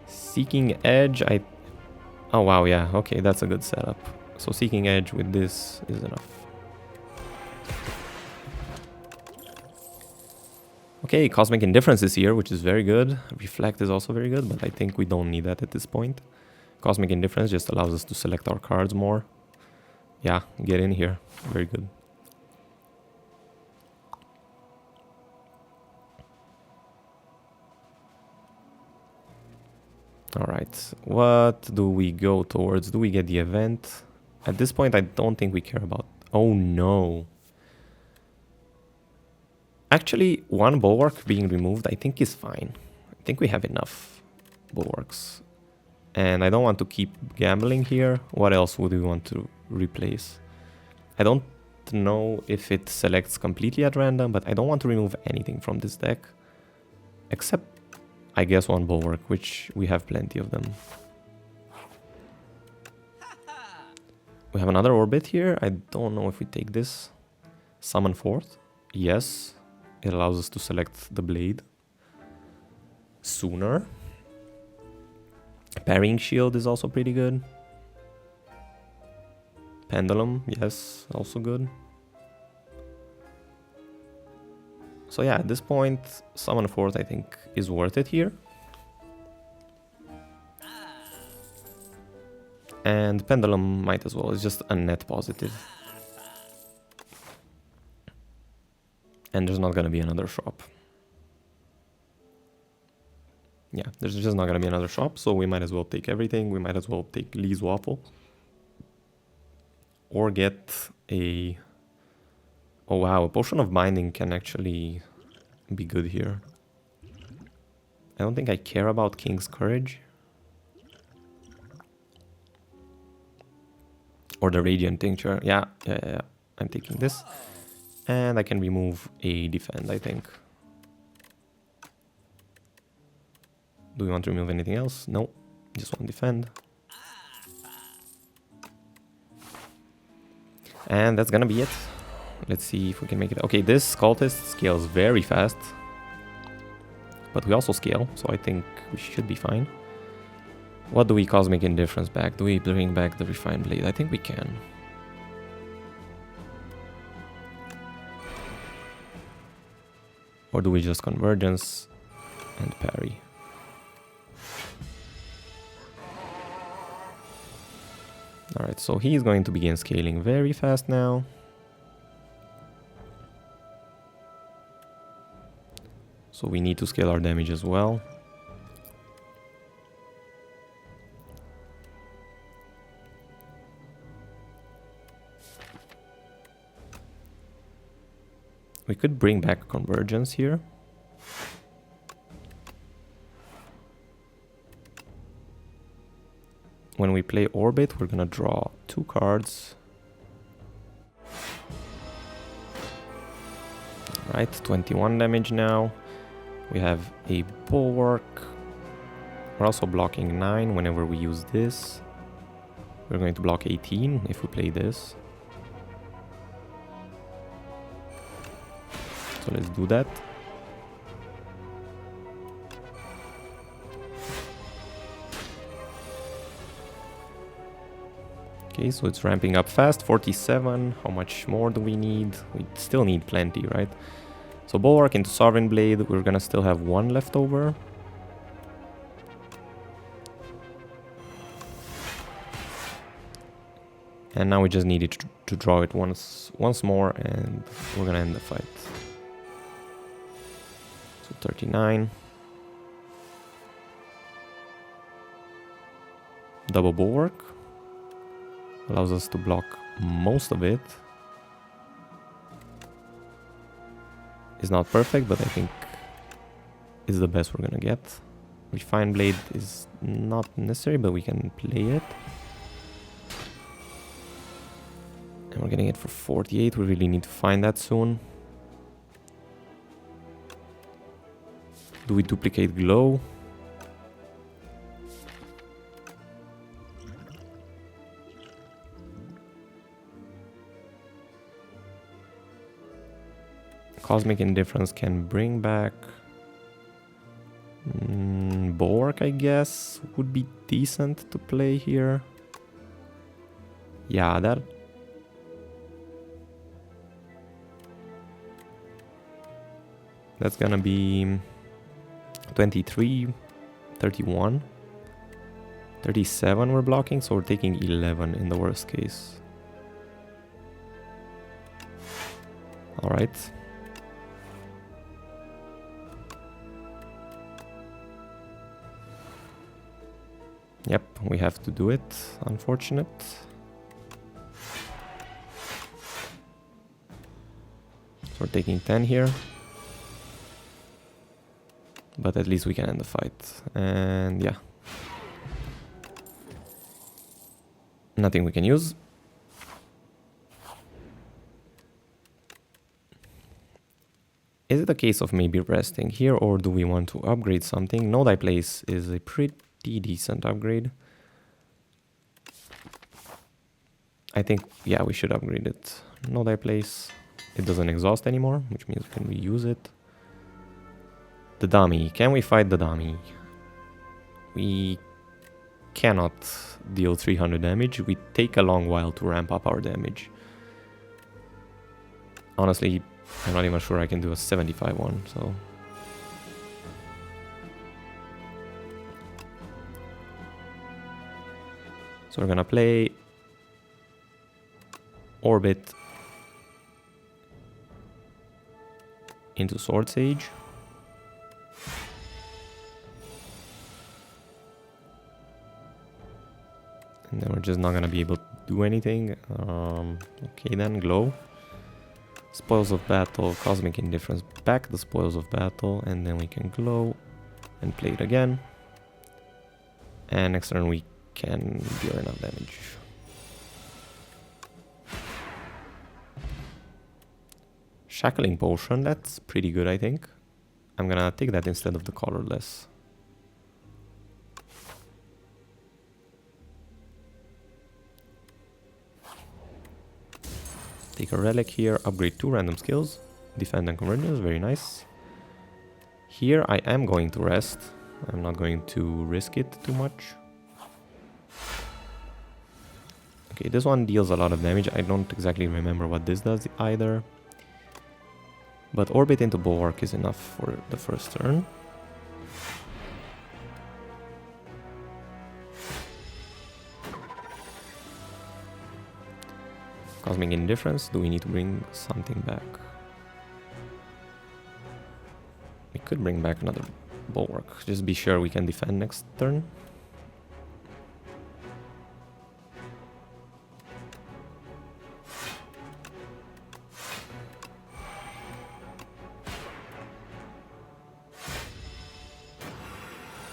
Seeking Edge, oh wow, yeah, okay, that's a good setup. So Seeking Edge with this is enough. Okay, Cosmic Indifference is here, which is very good. Reflect is also very good, but I think we don't need that at this point. Cosmic Indifference just allows us to select our cards more. Yeah, get in here. Very good. Alright, what do we go towards? Do we get the event? At this point, I don't think we care about... oh no. Actually, one bulwark being removed, I think is fine. I think we have enough bulwarks. And I don't want to keep gambling here. What else would we want to replace? I don't know if it selects completely at random, but I don't want to remove anything from this deck. Except, I guess, one bulwark, which we have plenty of them. We have another orbit here. I don't know if we take this. Summon Forth. Yes. It allows us to select the blade sooner. Parrying Shield is also pretty good. Pendulum, yes, also good. So yeah, at this point, Summon Forth I think is worth it here. And Pendulum might as well, it's just a net positive. And there's not gonna be another shop. Yeah, there's just not gonna be another shop, so we might as well take everything. We might as well take Lee's Waffle. Or get a... oh wow, a Potion of Binding can actually be good here. I don't think I care about King's Courage. Or the Radiant Tincture. Yeah. I'm taking this. And I can remove a defend, I think. Do we want to remove anything else? No. Just one defend. And that's gonna be it. Let's see if we can make it. Okay, this cultist scales very fast. But we also scale, so I think we should be fine. What do we Cosmic Indifference back? Do we bring back the Refined Blade? I think we can. Or do we just Convergence and parry? Alright, so he's going to begin scaling very fast now. So we need to scale our damage as well. We could bring back Convergence here. when we play Orbit, we're gonna draw 2 cards. Right, 21 damage now. We have a Bulwark. We're also blocking 9 whenever we use this. We're going to block 18 if we play this. So let's do that. Okay, so it's ramping up fast. 47. How much more do we need? We still need plenty, right? So Bulwark into Sovereign Blade. We're gonna still have 1 left over. And now we just needed to draw it once more, and we're gonna end the fight. So 39. Double Bulwark. Allows us to block most of it. It's not perfect, but I think it's the best we're gonna get. Refine Blade is not necessary, but we can play it. And we're getting it for 48. We really need to find that soon. Do we duplicate Glow? Cosmic Indifference can bring back Bulwark, I guess, would be decent to play here. Yeah, that's gonna be 23, 31, 37 we're blocking, so we're taking 11 in the worst case. Alright. Yep, we have to do it, unfortunate. So we're taking 10 here. But at least we can end the fight. And yeah. Nothing we can use. Is it a case of maybe resting here, or do we want to upgrade something? Know Thy Place is a pretty decent upgrade. I think, yeah, we should upgrade it. Know Thy Place. It doesn't exhaust anymore, which means we can reuse it. The dummy. Can we fight the dummy? We cannot deal 300 damage. We take a long while to ramp up our damage. Honestly, I'm not even sure I can do a 75 one, so... So we're gonna play Orbit into Sword Sage. And then we're just not gonna be able to do anything. Okay then, Glow. Spoils of Battle, Cosmic Indifference, back the Spoils of Battle, and then we can Glow and play it again. And next turn we can deal enough damage. Shackling Potion, that's pretty good, I think. I'm gonna take that instead of the Colorless. Take a Relic here, upgrade 2 random skills. Defend and Convergence, very nice. Here I am going to rest. I'm not going to risk it too much. Okay, this one deals a lot of damage. I don't exactly remember what this does either. But Orbit into Bulwark is enough for the first turn. Cosmic Indifference. Do we need to bring something back? We could bring back another Bulwark. Just be sure we can defend next turn.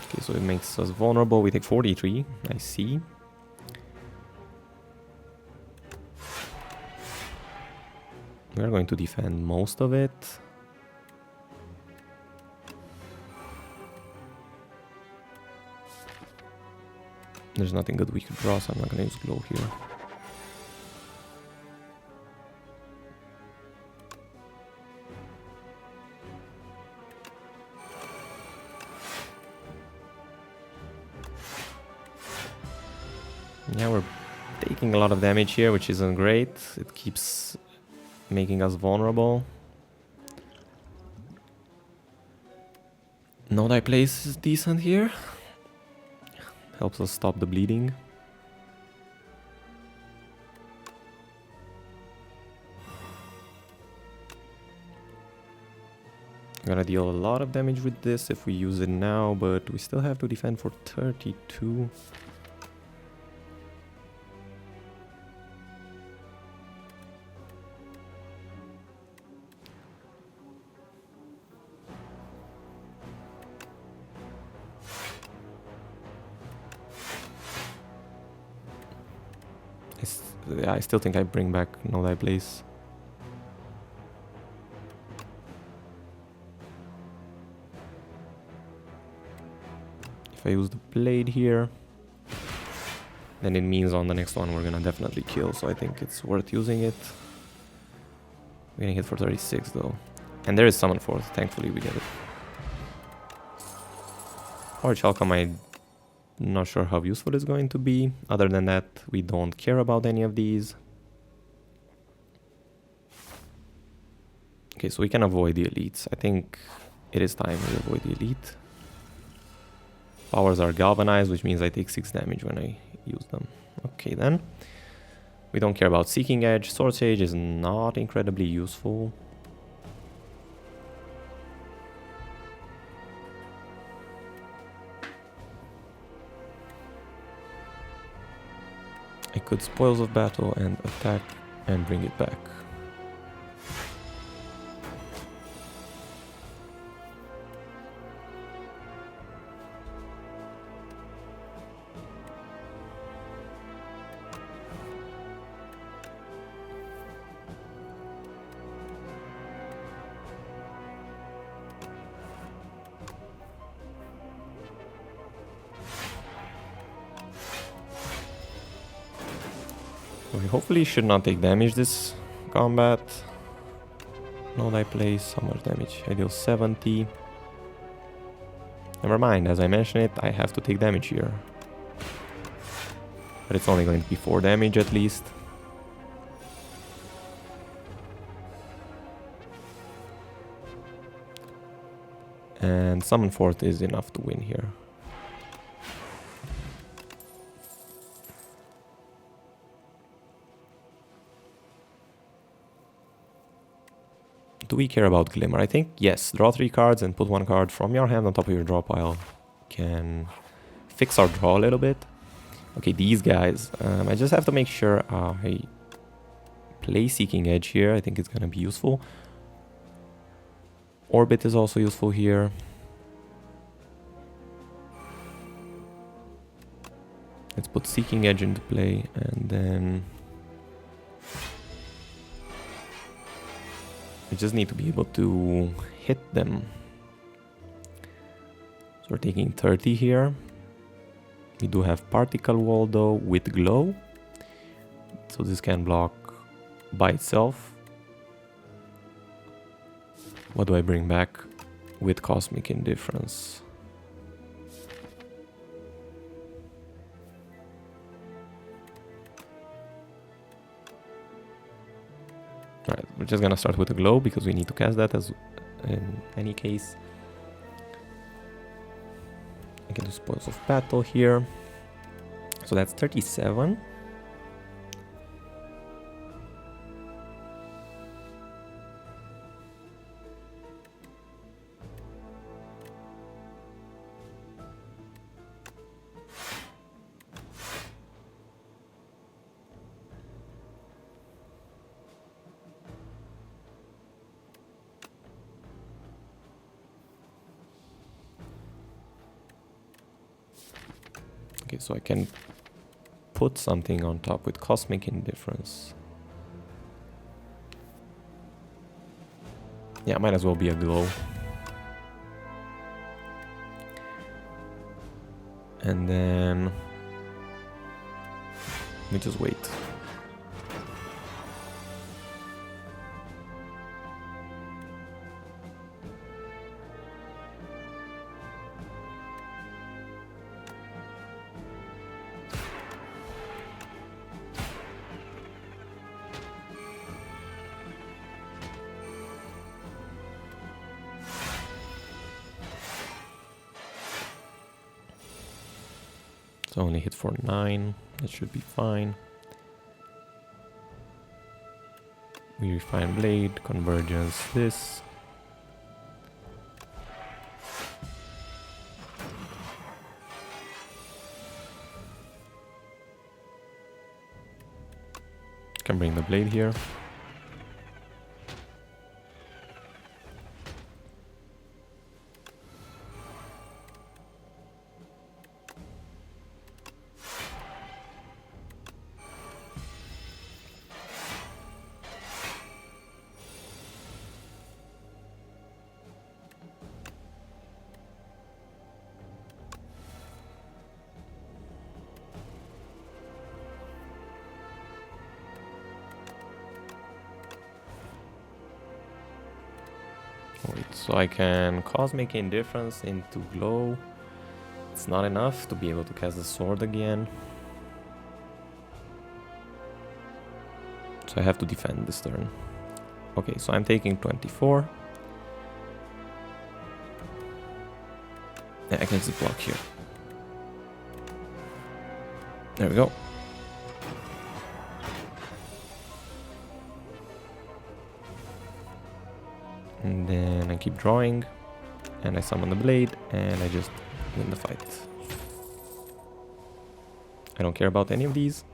Okay, so it makes us vulnerable. We take 43. I see. We are going to defend most of it. There's nothing good we could draw, so I'm not gonna use glow here. Yeah, we're taking a lot of damage here, which isn't great. It keeps making us vulnerable. No die place is decent here. Helps us stop the bleeding. I'm gonna deal a lot of damage with this if we use it now, but we still have to defend for 32. I still think I bring back No Die Blaze. If I use the blade here, then it means on the next one we're gonna definitely kill, so I think it's worth using it. We're gonna hit for 36 though. And there is Summon Forth, thankfully we get it. Orange Alchemy, I'm not sure how useful it's going to be. Other than that, we don't care about any of these. Okay, so we can avoid the elites. I think it is time we avoid the elite. Powers are galvanized, which means I take 6 damage when I use them. Okay then. We don't care about Seeking Edge. Sword Sage is not incredibly useful. I could Spoils of Battle and attack and bring it back. We hopefully should not take damage this combat. No die place, so much damage. I deal 70. Never mind, as I mentioned it, I have to take damage here. But it's only going to be 4 damage at least. And Summon Forth is enough to win here. Do we care about Glimmer? I think yes. Draw 3 cards and put 1 card from your hand on top of your draw pile. Can fix our draw a little bit. Okay, these guys. I just have to make sure I play Seeking Edge here. I think it's gonna be useful. Orbit is also useful here. Let's put Seeking Edge into play and then we just need to be able to hit them. So we're taking 30 here. We do have Particle Wall though with Glow. So this can block by itself. What do I bring back with Cosmic Indifference? Alright, we're just gonna start with a Glow because we need to cast that as in any case. I can do Spoils of Battle here. So that's 37. Okay, so I can put something on top with Cosmic Indifference. Yeah, might as well be a glow. And then let me just wait. So only hit for 9. That should be fine. We refine blade, convergence this. Can bring the blade here. Wait, so I can Cosmic Indifference into Glow. It's not enough to be able to cast the sword again. So I have to defend this turn. Okay, so I'm taking 24. Yeah, I can just block here. There we go. And then I keep drawing, and I summon the blade, and I just win the fight. I don't care about any of these.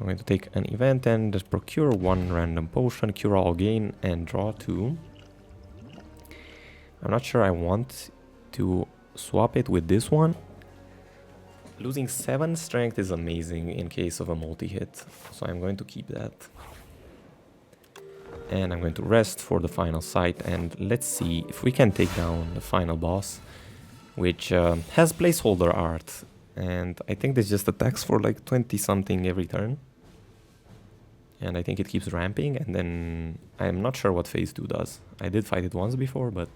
I'm going to take an event and just procure one random potion, cure all gain, and draw 2. I'm not sure I want to swap it with this one. Losing 7 strength is amazing in case of a multi-hit, so I'm going to keep that. And I'm going to rest for the final sight, and let's see if we can take down the final boss, which has placeholder art, and I think this just attacks for like 20 something every turn. And I think it keeps ramping, and then I'm not sure what phase 2 does. I did fight it once before, but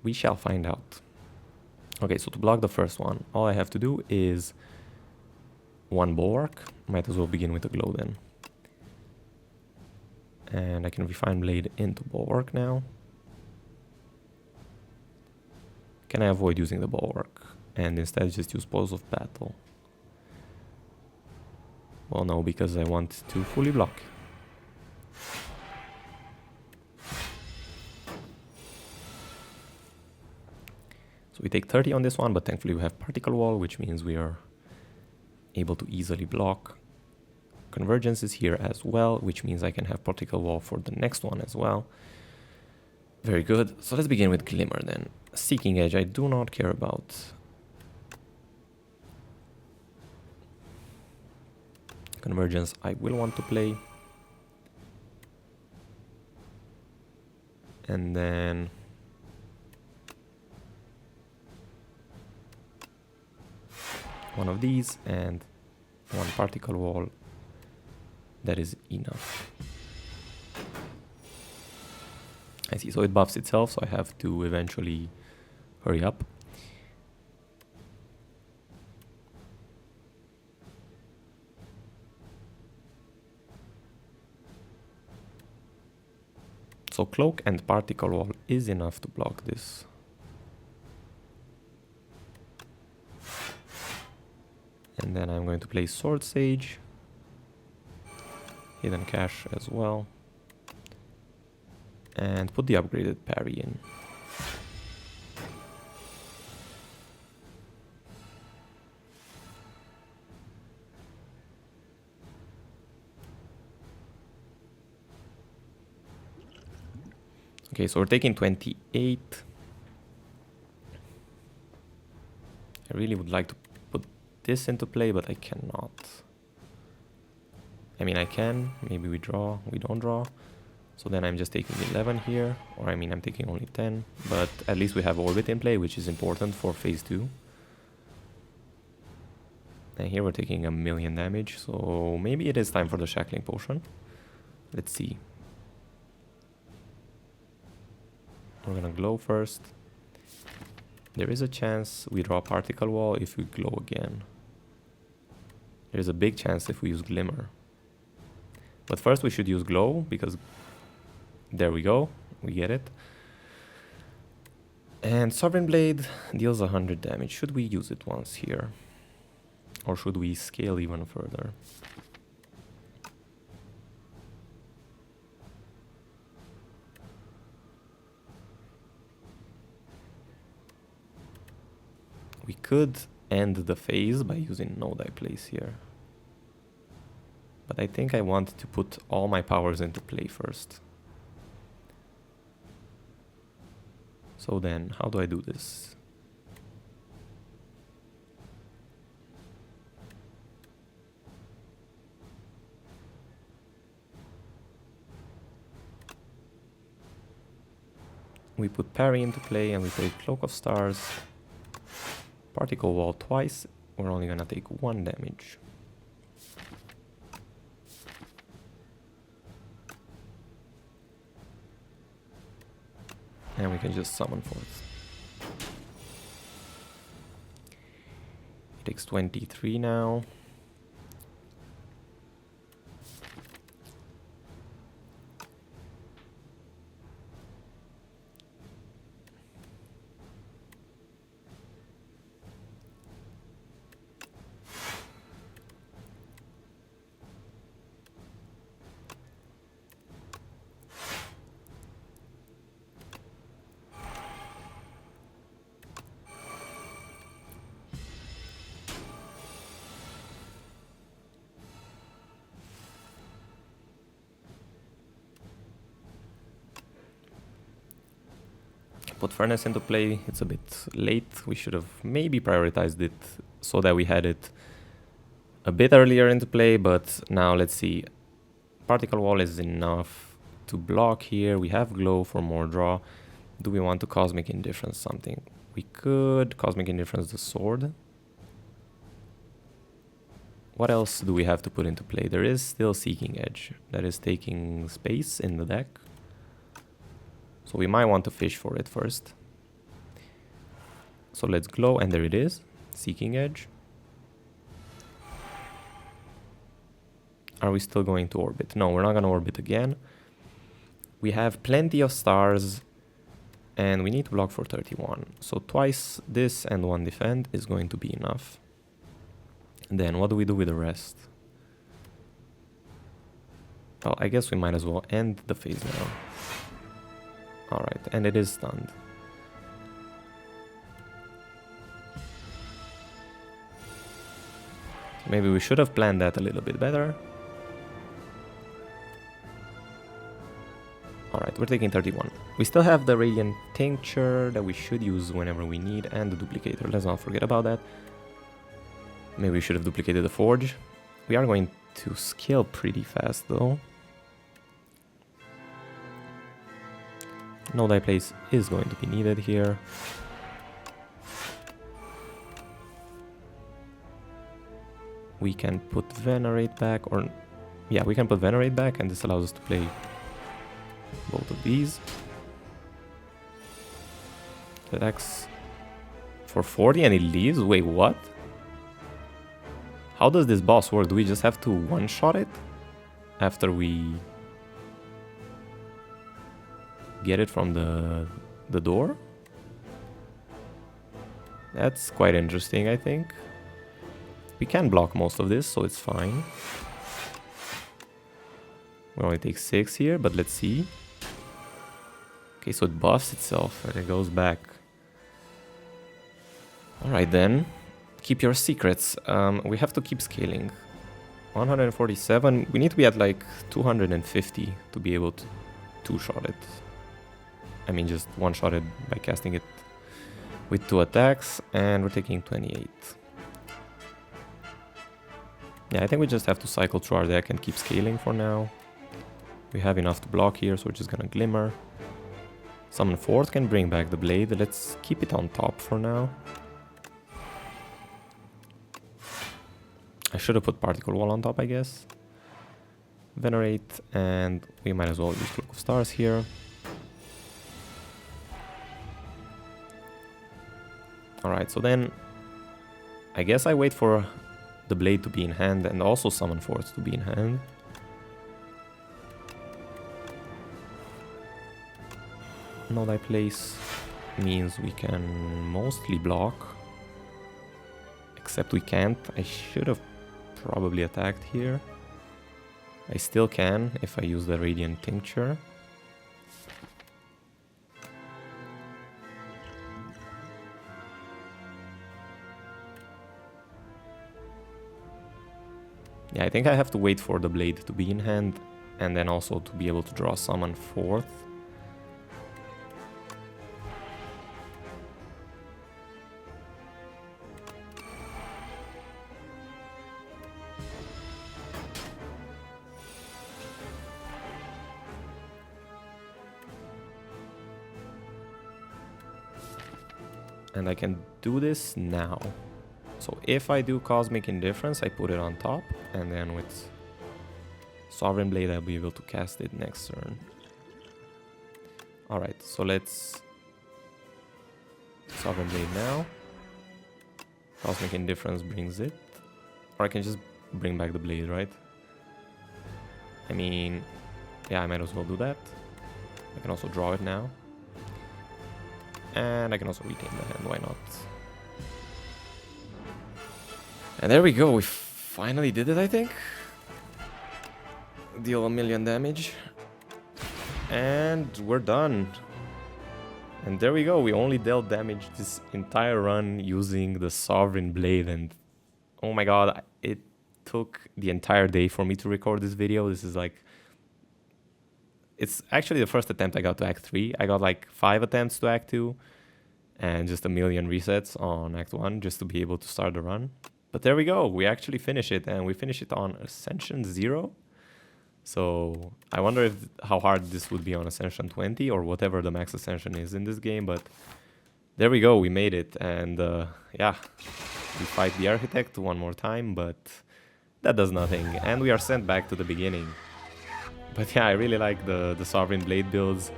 we shall find out. Okay, so to block the first one, all I have to do is 1 Bulwark. Might as well begin with the Glow then. And I can refine blade into Bulwark now. Can I avoid using the Bulwark and instead just use Pose of Battle? Well, no, because I want to fully block. So we take 30 on this one, but thankfully we have Particle Wall, which means we are able to easily block. Convergence is here as well, which means I can have Particle Wall for the next one as well. Very good. So let's begin with Glimmer then. Seeking Edge I do not care about. Convergence I will want to play. And then one of these and one Particle Wall. That is enough. I see, so it buffs itself, so I have to eventually hurry up. So Cloak and Particle Wall is enough to block this. And then I'm going to play Sword Sage. Hidden Cache as well. And put the upgraded parry in. Okay, so we're taking 28. I really would like to put this into play, but I cannot. I mean, I can. Maybe we draw. We don't draw. So then I'm just taking 11 here, or I mean I'm taking only 10, but at least we have Orbit in play, which is important for phase 2. And here we're taking 1,000,000 damage, so maybe it is time for the Shackling Potion. Let's see. We're gonna glow first. There is a chance we draw Particle Wall if we glow again. There's a big chance if we use Glimmer. But first we should use Glow, because there we go, we get it. And Sovereign Blade deals 100 damage. Should we use it once here? Or should we scale even further? We could end the phase by using No Die Place here. But I think I want to put all my powers into play first. So then, how do I do this? We put Parry into play and we play Cloak of Stars. Particle Wall twice. We're only gonna take 1 damage. And we can just summon forth. It takes 23 now. Put Furnace into play. It's a bit late. We should have maybe prioritized it so that we had it a bit earlier into play, but now let's see. Particle Wall is enough to block here. We have Glow for more draw. Do we want to Cosmic Indifference something? We could Cosmic Indifference the sword. What else do we have to put into play? There is still Seeking Edge. That is taking space in the deck. So we might want to fish for it first. So let's glow, and there it is. Seeking Edge. Are we still going to orbit? No, we're not going to orbit again. We have plenty of stars, and we need to block for 31. So twice this and 1 defend is going to be enough. And then what do we do with the rest? Well, I guess we might as well end the phase now. Alright, and it is stunned. Maybe we should have planned that a little bit better. Alright, we're taking 31. We still have the Radiant Tincture that we should use whenever we need, and the Duplicator. Let's not forget about that. Maybe we should have duplicated the Forge. We are going to scale pretty fast though. No Die Place is going to be needed here. We can put Venerate back, or yeah, we can put Venerate back, and this allows us to play both of these. Attacks for 40 and it leaves? Wait, what? How does this boss work? Do we just have to one-shot it after we get it from the door? That's quite interesting, I think. We can block most of this, so it's fine. We only take 6 here, but let's see. Okay, so it buffs itself and it goes back. Alright then. Keep your secrets. We have to keep scaling. 147. We need to be at like 250 to be able to two-shot it. I mean, just one-shot it by casting it with 2 attacks, and we're taking 28. Yeah, I think we just have to cycle through our deck and keep scaling for now. We have enough to block here, so we're just gonna Glimmer. Summon Fourth can bring back the blade. Let's keep it on top for now. I should have put Particle Wall on top, I guess. Venerate, and we might as well use Cloak of Stars here. Alright, so then I guess I wait for the blade to be in hand and also summon Force to be in hand. Node I place means we can mostly block. Except we can't. I should have probably attacked here. I still can if I use the Radiant Tincture. Yeah, I think I have to wait for the blade to be in hand and then also to be able to draw summon Fourth. And I can do this now. So if I do Cosmic Indifference, I put it on top, and then with Sovereign Blade I'll be able to cast it next turn. Alright, so let's Sovereign Blade now. Cosmic Indifference brings it. Or I can just bring back the blade, right? I mean, yeah, I might as well do that. I can also draw it now. And I can also retain the hand, why not? And there we go, we finally did it, I think. Deal 1,000,000 damage. And we're done. And there we go, we only dealt damage this entire run using the Sovereign Blade. And oh my god, it took the entire day for me to record this video. This is like... It's actually the first attempt I got to Act 3. I got like 5 attempts to Act 2. And just 1,000,000 resets on Act 1 just to be able to start the run. But there we go, we actually finish it, and we finish it on Ascension 0. So I wonder how hard this would be on Ascension 20 or whatever the max Ascension is in this game, but there we go, we made it. And yeah, we fight the Architect one more time, but that does nothing. And we are sent back to the beginning. But yeah, I really like the Sovereign Blade builds.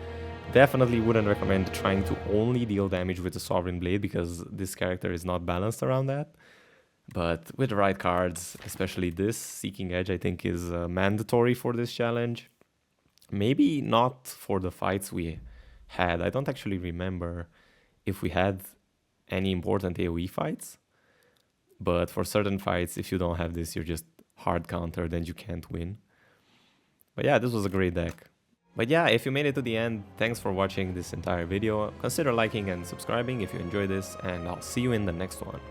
Definitely wouldn't recommend trying to only deal damage with the Sovereign Blade because this character is not balanced around that. But with the right cards, especially this, Seeking Edge I think is mandatory for this challenge. Maybe not for the fights we had. I don't actually remember if we had any important AoE fights. But for certain fights, if you don't have this, you're just hard countered and you can't win. But yeah, this was a great deck. But yeah, if you made it to the end, thanks for watching this entire video. Consider liking and subscribing if you enjoyed this, and I'll see you in the next one.